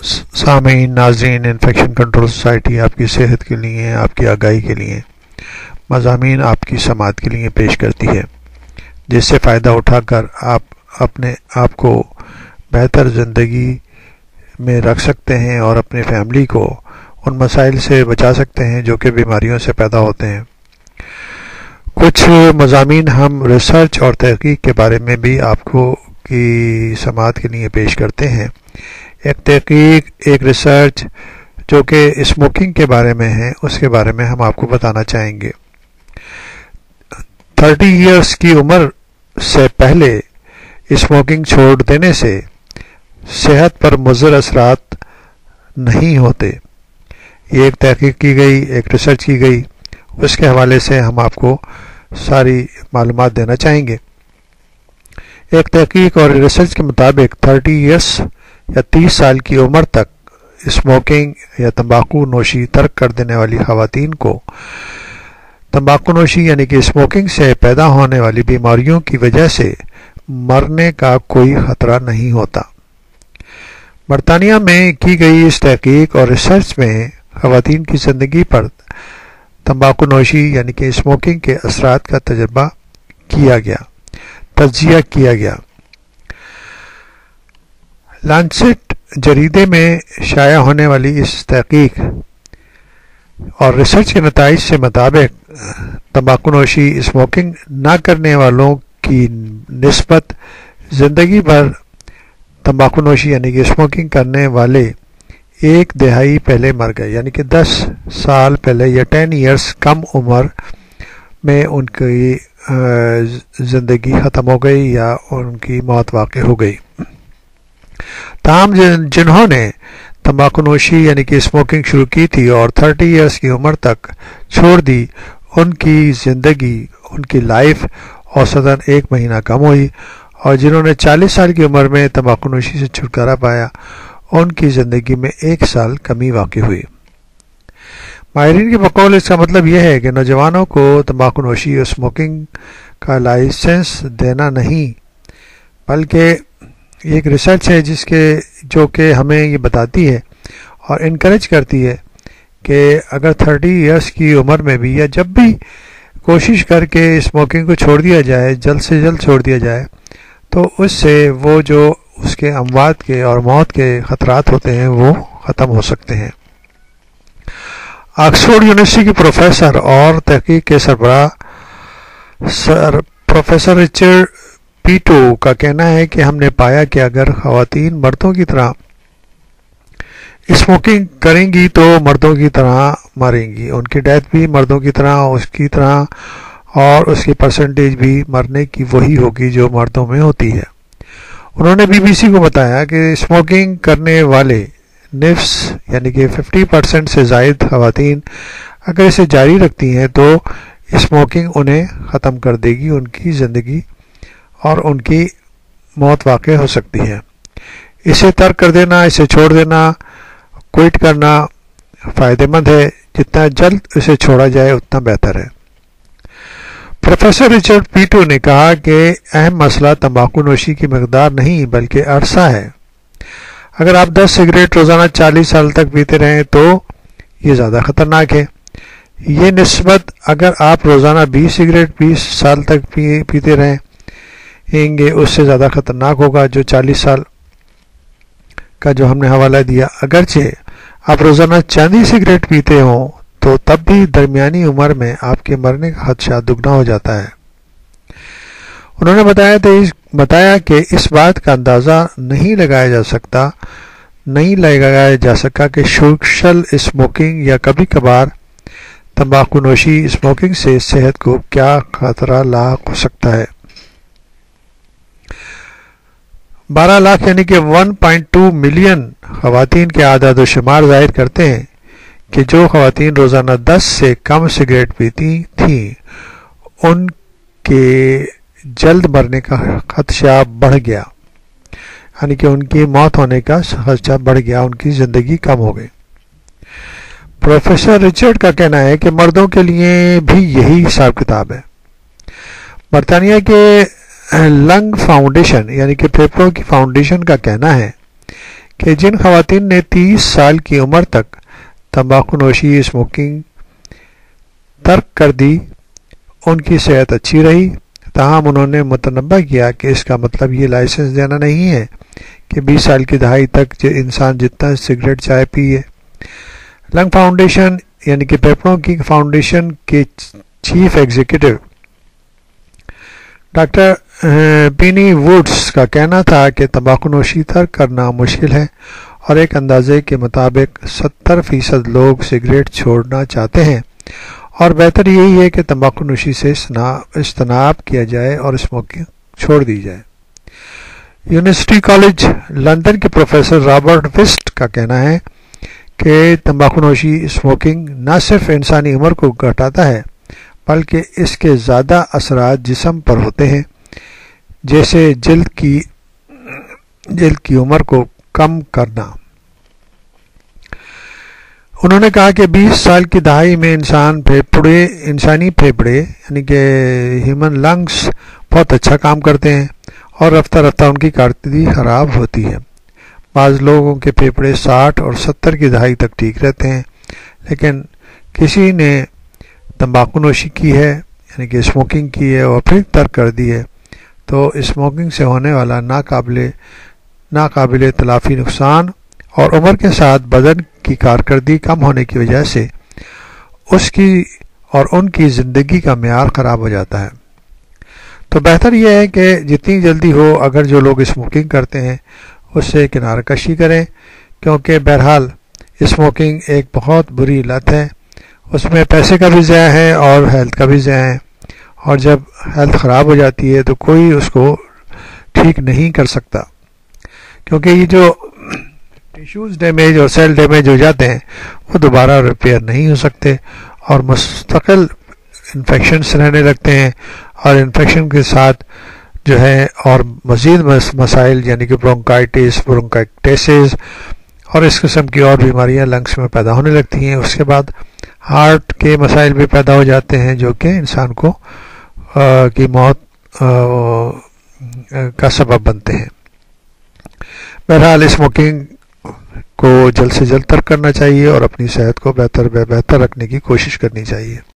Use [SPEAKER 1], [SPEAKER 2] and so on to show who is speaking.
[SPEAKER 1] سامعین ناظرین، infection control society آپ کی صحت کے لیے، آپ کی آگاہی کے لیے مضامین آپ کی سماعت کے لیے پیش کرتی ہے، جس سے فائدہ اٹھا کر آپ اپنے آپ کو بہتر زندگی میں رکھ سکتے ہیں اور اپنے فیملی کو ان مسائل سے بچا سکتے ہیں جو کہ بیماریوں سے پیدا ہوتے ہیں۔ کچھ مضامین ہم ریسرچ اور تحقیق کے بارے میں بھی آپ کو کی سماعت کے لیے پیش کرتے ہیں۔ ایک تحقیق، ایک ریسرچ جو کہ اسموکنگ کے بارے میں ہے، اس کے بارے میں ہم آپ کو بتانا چاہیں گے۔ 30 ایئرس کی عمر سے پہلے اسموکنگ چھوڑ دینے سے صحت پر مضر اثرات نہیں ہوتے۔ یہ ایک تحقیق کی گئی، ایک ریسرچ کی گئی، اس کے حوالے سے ہم آپ کو ساری معلومات دینا چاہیں گے۔ ایک تحقیق اور ریسرچ کے مطابق 30 ایئرس یا 30 سال کی عمر تک اسموکنگ یا تمباکو نوشی ترک کر دینے والی خواتین کو تمباکو نوشی یعنی کہ اسموکنگ سے پیدا ہونے والی بیماریوں کی وجہ سے مرنے کا کوئی خطرہ نہیں ہوتا۔ برطانیہ میں کی گئی اس تحقیق اور ریسرچ میں خواتین کی زندگی پر تمباکو نوشی یعنی کہ اسموکنگ کے اثرات کا تجزیہ کیا گیا۔ لانسیٹ جریدے میں شائع ہونے والی اس تحقیق اور ریسرچ کے نتائج سے مطابق تمباکو نوشی اسموکنگ نہ کرنے والوں کی نسبت زندگی بھر تمباکو نوشی یعنی کہ اسموکنگ کرنے والے 1 دہائی پہلے مر گئے، یعنی کہ 10 سال پہلے یا 10 ایئرس کم عمر میں ان کی زندگی ختم ہو گئی یا ان کی موت واقع ہو گئی۔ تاہم جنہوں نے تمباکو نوشی یعنی کہ اسموکنگ شروع کی تھی اور 30 ایئرس کی عمر تک چھوڑ دی، ان کی زندگی، ان کی لائف اوسطاً 1 مہینہ کم ہوئی، اور جنہوں نے 40 سال کی عمر میں تمباکو نوشی سے چھٹکارا پایا، ان کی زندگی میں 1 سال کمی واقع ہوئی۔ ماہرین کے بقول اس کا مطلب یہ ہے کہ نوجوانوں کو تمباکو نوشی اور اسموکنگ کا لائسنس دینا نہیں، بلکہ یہ ایک ریسرچ ہے جو کہ ہمیں یہ بتاتی ہے اور انکریج کرتی ہے کہ اگر 30 ایئرس کی عمر میں بھی یا جب بھی کوشش کر کے اسموکنگ کو چھوڑ دیا جائے، جلد سے جلد چھوڑ دیا جائے، تو اس سے وہ جو اس کے اموات کے اور موت کے خطرات ہوتے ہیں وہ ختم ہو سکتے ہیں۔ آکسفورڈ یونیورسٹی کے پروفیسر اور تحقیق کے سربراہ پروفیسر رچرڈ پیٹو کا کہنا ہے کہ ہم نے پایا کہ اگر خواتین مردوں کی طرح اسموکنگ کریں گی تو مردوں کی طرح مریں گی، ان کی ڈیتھ بھی مردوں کی طرح، اس کی طرح، اور اس کی پرسنٹیج بھی مرنے کی وہی ہوگی جو مردوں میں ہوتی ہے۔ انہوں نے BBC کو بتایا کہ اسموکنگ کرنے والے نفس یعنی کہ 50% سے زائد خواتین اگر اسے جاری رکھتی ہیں تو اسموکنگ انہیں ختم کر دے گی، ان کی زندگی اور ان کی موت واقع ہو سکتی ہے۔ اسے ترک کر دینا، اسے چھوڑ دینا، کوئٹ کرنا فائدہ مند ہے، جتنا جلد اسے چھوڑا جائے اتنا بہتر ہے۔ پروفیسر رچرڈ پیٹو نے کہا کہ اہم مسئلہ تمباکو نوشی کی مقدار نہیں بلکہ عرصہ ہے۔ اگر آپ 10 سگریٹ روزانہ 40 سال تک پیتے رہیں تو یہ زیادہ خطرناک ہے۔ یہ نسبت اگر آپ روزانہ 20 سگریٹ 20 سال تک پیتے رہیں گے، اس سے زیادہ خطرناک ہوگا جو 40 سال کا جو ہم نے حوالہ دیا۔ اگرچہ آپ روزانہ چند سگریٹ پیتے ہوں تو تب بھی درمیانی عمر میں آپ کے مرنے کا خدشہ دگنا ہو جاتا ہے۔ انہوں نے بتایا کہ اس بات کا اندازہ نہیں لگایا جا سکا کہ سوشل اسموکنگ یا کبھی کبھار تمباکو نوشی اسموکنگ سے صحت کو کیا خطرہ لاحق ہو سکتا ہے۔ 12 لاکھ یعنی کہ 1.2 ملین خواتین کے اعداد و شمار ظاہر کرتے ہیں کہ جو خواتین روزانہ 10 سے کم سگریٹ پیتی تھیں ان کے جلد مرنے کا خدشہ بڑھ گیا، یعنی کہ ان کی موت ہونے کا خدشہ بڑھ گیا، ان کی زندگی کم ہو گئی۔ پروفیسر رچرڈ کا کہنا ہے کہ مردوں کے لیے بھی یہی حساب کتاب ہے۔ برطانیہ کے لنگ فاؤنڈیشن یعنی کہ پھیپھڑوں کی فاؤنڈیشن کا کہنا ہے کہ جن خواتین نے 30 سال کی عمر تک تمباکو نوشی اسموکنگ ترک کر دی ان کی صحت اچھی رہی، تاہم انہوں نے متنبہ کیا کہ اس کا مطلب یہ لائسنس دینا نہیں ہے کہ 20 سال کی دہائی تک انسان جتنا سگریٹ چائے پیے۔ لنگ فاؤنڈیشن یعنی کہ پھیپھڑوں کی فاؤنڈیشن کے چیف ایگزیکٹو ڈاکٹر پینی ووڈز کا کہنا تھا کہ تمباکو نوشی ترک کرنا مشکل ہے اور ایک اندازے کے مطابق 70% لوگ سگریٹ چھوڑنا چاہتے ہیں اور بہتر یہی ہے کہ تمباکو نوشی سے اجتناب کیا جائے اور اسموکنگ چھوڑ دی جائے۔ یونیورسٹی کالج لندن کے پروفیسر رابرٹ وسٹ کا کہنا ہے کہ تمباکو نوشی اسموکنگ نہ صرف انسانی عمر کو گھٹاتا ہے بلکہ اس کے زیادہ اثرات جسم پر ہوتے ہیں، جیسے جلد کی عمر کو کم کرنا۔ انہوں نے کہا کہ 20 سال کی دہائی میں انسانی پھیپھڑے یعنی کہ ہیومن لنگس بہت اچھا کام کرتے ہیں اور رفتہ رفتہ ان کی کارکردگی خراب ہوتی ہے۔ بعض لوگوں کے پھیپھڑے 60 اور 70 کی دہائی تک ٹھیک رہتے ہیں، لیکن کسی نے تمباکو نوشی کی ہے یعنی کہ اسموکنگ کی ہے اور پھر ترک کر دی ہے تو اسموکنگ سے ہونے والا ناقابل تلافی نقصان اور عمر کے ساتھ بدن کی کارکردگی کم ہونے کی وجہ سے اس کی اور ان کی زندگی کا معیار خراب ہو جاتا ہے۔ تو بہتر یہ ہے کہ جتنی جلدی ہو اگر جو لوگ اسموکنگ کرتے ہیں اس سے کنارہ کشی کریں، کیونکہ بہرحال اسموکنگ ایک بہت بری لت ہے، اس میں پیسے کا بھی ضیاع ہے اور ہیلتھ کا بھی ضیاع ہے، اور جب ہیلتھ خراب ہو جاتی ہے تو کوئی اس کو ٹھیک نہیں کر سکتا، کیونکہ یہ جو ٹیشوز ڈیمیج اور سیل ڈیمیج ہو جاتے ہیں وہ دوبارہ ریپیئر نہیں ہو سکتے اور مستقل انفیکشنز رہنے لگتے ہیں، اور انفیکشن کے ساتھ جو ہے اور مزید مسائل یعنی کہ برونکائٹس، برونکائٹسز اور اس قسم کی اور بیماریاں لنگس میں پیدا ہونے لگتی ہیں۔ اس کے بعد ہارٹ کے مسائل بھی پیدا ہو جاتے ہیں جو کہ انسان کو کی موت کا سبب بنتے ہیں۔ بہرحال اسموکنگ کو جلد سے جلد ترک کرنا چاہیے اور اپنی صحت کو بہتر رکھنے کی کوشش کرنی چاہیے۔